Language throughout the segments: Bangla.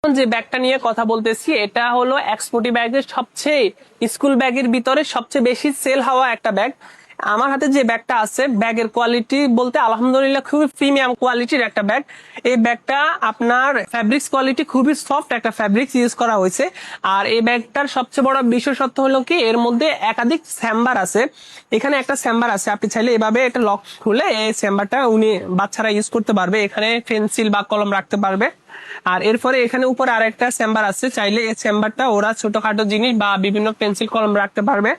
যে ব্যাগটা নিয়ে কথা বলতেছি এটা হলো এক্সপোর্টি ব্যাগের সবচেয়ে স্কুল ব্যাগের ভিতরে সবচেয়ে বেশি সেল হওয়া একটা ব্যাগ। আমার হাতে যে ব্যাগটা আছে ব্যাগের কোয়ালিটি বলতে আলহামদুলিল্লাহ খুবই প্রিমিয়াম কোয়ালিটির একটা ব্যাগ। এই ব্যাগটা আপনার ফ্যাব্রিক্স কোয়ালিটি খুবই সফট একটা ফ্যাব্রিক্স ইউজ করা হয়েছে। আর এই ব্যাগটার সবচেয়ে বড় বিশেষত্ব হলো কি এর মধ্যে একাধিক চেম্বার আছে। এখানে একটা চেম্বার আছে, আপনি চাইলে এভাবে একটা লক খুলে এই চেম্বারটা বাচ্চারা ইউজ করতে পারবে। এখানে পেন্সিল বা কলম রাখতে পারবে। আর এরপরে এখানে উপরে আরেকটা চেম্বার আছে, চাইলে এই চেম্বারটা ওরা ছোটখাটো জিনিস বা বিভিন্ন পেন্সিল কলম রাখতে পারবে।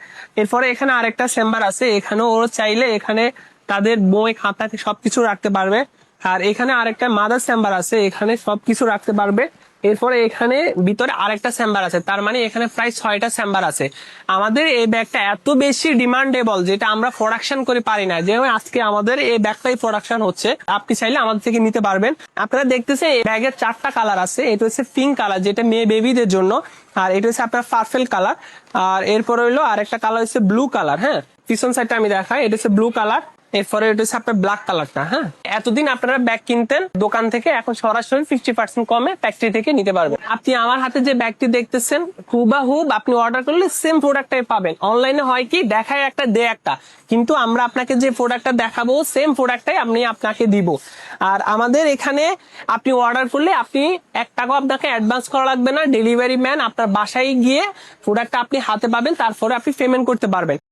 এরপরে এখানে আরেকটা চেম্বার আছে, এখানে ওরা চাইলে এখানে তাদের বই খাতা সবকিছু রাখতে পারবে। আর এখানে আরেকটা মাদার চেম্বার আছে, এখানে সবকিছু রাখতে পারবে। এরপরে এখানে ভিতরে আরেকটা চেম্বার আছে, তার মানে এখানে প্রায় 6টা চেম্বার আছে। আমাদের এই ব্যাগটা এত বেশি ডিমান্ডেবল যেটা আমরা প্রোডাকশন করে পারি না, যেমন আজকে আমাদের এই ব্যাগটাই প্রোডাকশন হচ্ছে। আপনি চাইলে আমাদের থেকে নিতে পারবেন। আপনারা দেখতেছেন এই ব্যাগের 4টা কালার আছে। এটা হচ্ছে পিঙ্ক কালার যেটা মেয়ে বেবিদের জন্য, আর এটা হচ্ছে আপনার পার্পল কালার। আর এরপরে হলো আরেকটা কালার হচ্ছে ব্লু কালার। হ্যাঁ, পিছন সাইডটা আমি দেখাই, এটা হচ্ছে ব্লু কালার। এরপরে এটা হচ্ছে আপনার ব্ল্যাক কালারটা। হ্যাঁ, এতদিন আপনারা ব্যাগ কিনতেন দোকান থেকে, এখন সরাসরি 50% কমে ফ্যাক্টরি থেকে নিতে পারবেন। আপনি আমার হাতে যে ব্যাগটি দেখতেছেন হুবাহুব আপনি অর্ডার করলে সেম প্রোডাক্টটাই পাবেন। অনলাইনে হয় কি দেখায় একটা দে একটা, কিন্তু আমরা আপনাকে যে প্রোডাক্টটা দেখাবো সেম প্রোডাক্টটাই আপনাকে দিব। আর আমাদের এখানে আপনি অর্ডার করলে আপনি 1 টাকা আপনাকে অ্যাডভান্স করা লাগবে না। ডেলিভারি ম্যান আপনার বাসায় গিয়ে প্রোডাক্টটা আপনি হাতে পাবেন, তারপরে আপনি পেমেন্ট করতে পারবেন।